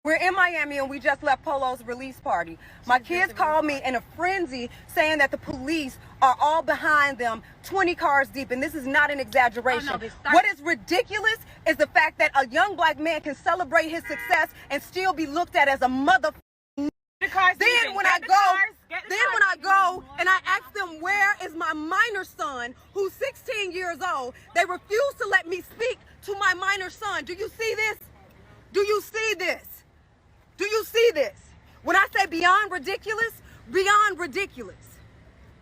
We're in Miami and we just left Polo's release party. My kids called me in a frenzy saying that the police are all behind them, 20 cars deep, and this is not an exaggeration. What is ridiculous is the fact that a young black man can celebrate his success and still be looked at as a mother. Then when I go and I ask them, where is my minor son who's 16 years old, they refuse to let me speak to my minor son. Do you see this? Do you see this? Do you see this? When I say beyond ridiculous, beyond ridiculous.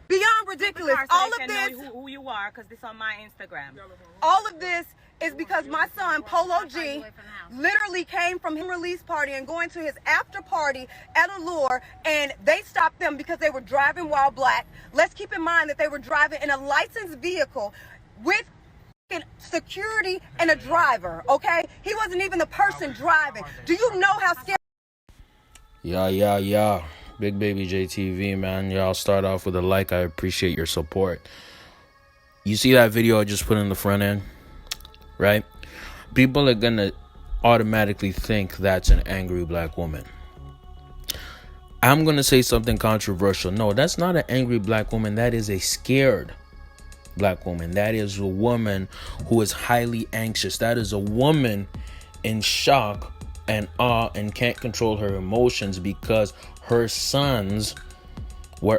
Beyond ridiculous. All of this, know who you are, because this on my Instagram. All of this is because my son, Polo G, literally came from his release party and going to his after party at Allure, and they stopped them because they were driving while black. Let's keep in mind that they were driving in a licensed vehicle with security and a driver, okay? He wasn't even the person driving. Do you know how scary? Yeah. Big Baby JTV, man. Y'all start off with a like. I appreciate your support. You see that video I just put in the front end, right? People are gonna automatically think that's an angry black woman. I'm gonna say something controversial. No, that's not an angry black woman. That is a scared black woman. That is a woman who is highly anxious. That is a woman in shock and awe and can't control her emotions because her sons were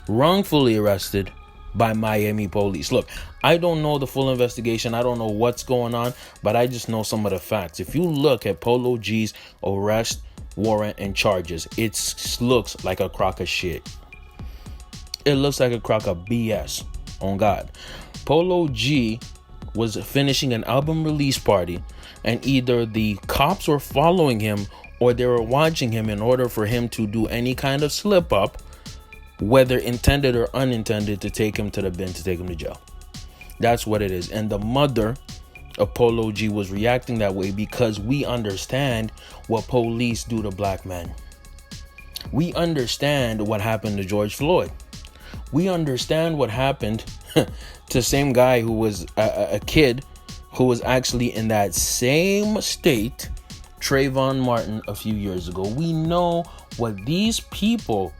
wrongfully arrested by Miami police. Look, I don't know the full investigation. I don't know what's going on, but I just know some of the facts. If you look at Polo G's arrest warrant and charges, it looks like a crock of shit. It looks like a crock of BS. On God. Polo G was finishing an album release party, and either the cops were following him or they were watching him in order for him to do any kind of slip up, whether intended or unintended, to take him to the bin, to take him to jail. That's what it is. And the mother of Polo G was reacting that way because we understand what police do to black men. We understand what happened to George Floyd. We understand what happened to the same guy who was a kid who was actually in that same state, Trayvon Martin, a few years ago. We know what these people,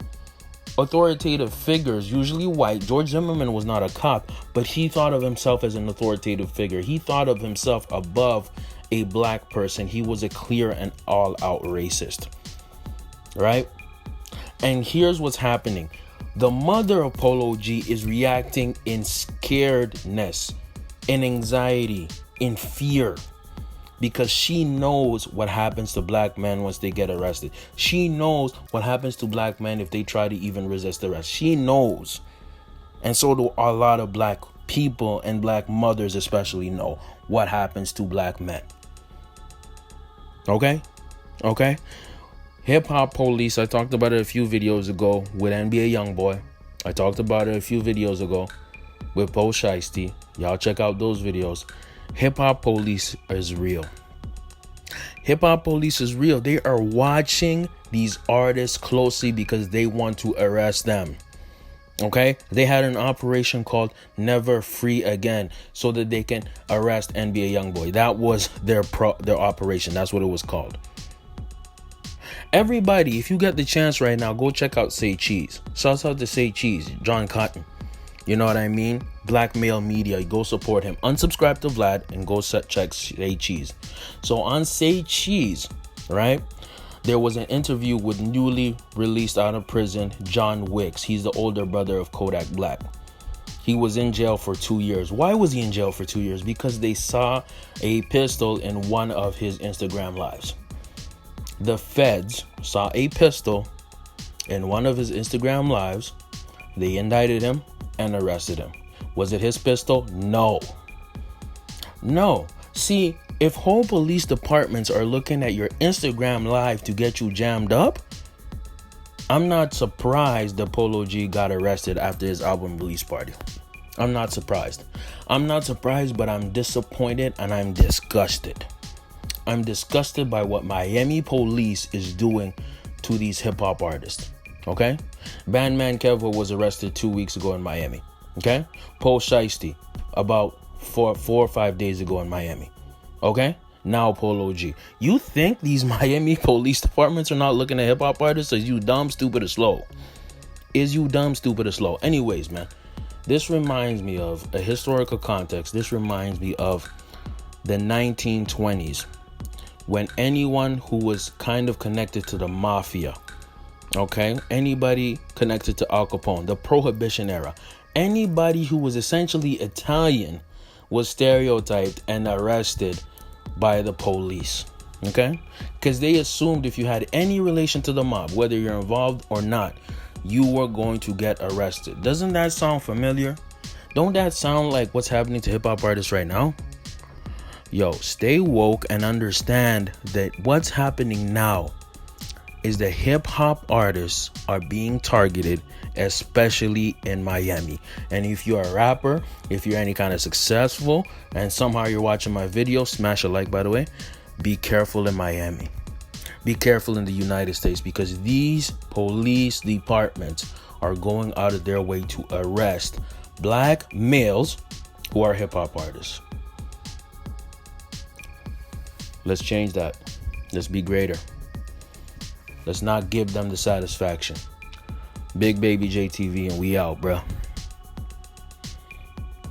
authoritative figures, usually white. George Zimmerman was not a cop, but he thought of himself as an authoritative figure. He thought of himself above a black person. He was a clear and all-out racist, right? And here's what's happening. The mother of Polo G is reacting in scaredness, in anxiety, in fear, because she knows what happens to black men once they get arrested. She knows what happens to black men if they try to even resist arrest. She knows. And so do a lot of black people, and black mothers especially know what happens to black men. Okay? Hip Hop Police, I talked about it a few videos ago with NBA Youngboy. I talked about it a few videos ago with Bo Shiesty. Y'all check out those videos. Hip Hop Police is real. Hip Hop Police is real. They are watching these artists closely because they want to arrest them. Okay? They had an operation called Never Free Again so that they can arrest NBA Youngboy. That was their operation. That's what it was called. Everybody, if you get the chance right now, go check out Say Cheese. Shouts out to Say Cheese, John Cotton. You know what I mean? Black male media. Go support him. Unsubscribe to Vlad and go check Say Cheese. So on Say Cheese, right? There was an interview with newly released out of prison John Wicks. He's the older brother of Kodak Black. He was in jail for 2 years. Why was he in jail for 2 years? Because they saw a pistol in one of his Instagram lives. The feds saw a pistol in one of his Instagram lives. They indicted him and arrested him. Was it his pistol? No. See, if whole police departments are looking at your Instagram live to get you jammed up, I'm not surprised that Polo G got arrested after his album release party. I'm not surprised. But I'm disappointed and I'm disgusted. I'm disgusted by what Miami police is doing to these hip-hop artists. Okay? Bandman Kevo was arrested 2 weeks ago in Miami. Okay? Paul Shiesty about four or 5 days ago in Miami. Okay? Now Polo G. You think these Miami police departments are not looking at hip-hop artists? Is you dumb, stupid, or slow? Is you dumb, stupid, or slow? Anyways, man, this reminds me of a historical context. This reminds me of the 1920s, when anyone who was kind of connected to the mafia, okay, anybody connected to Al Capone, the Prohibition era, anybody who was essentially Italian was stereotyped and arrested by the police, okay? Because they assumed if you had any relation to the mob, whether you're involved or not, you were going to get arrested. Doesn't that sound familiar? Don't that sound like what's happening to hip-hop artists right now? Yo, stay woke and understand that what's happening now is the hip-hop artists are being targeted, especially in Miami. And if you're a rapper, if you're any kind of successful, and somehow you're watching my video, smash a like, by the way, be careful in Miami. Be careful in the United States, because these police departments are going out of their way to arrest black males who are hip-hop artists. Let's change that. Let's be greater. Let's not give them the satisfaction. Big Baby JTV, and we out, bro.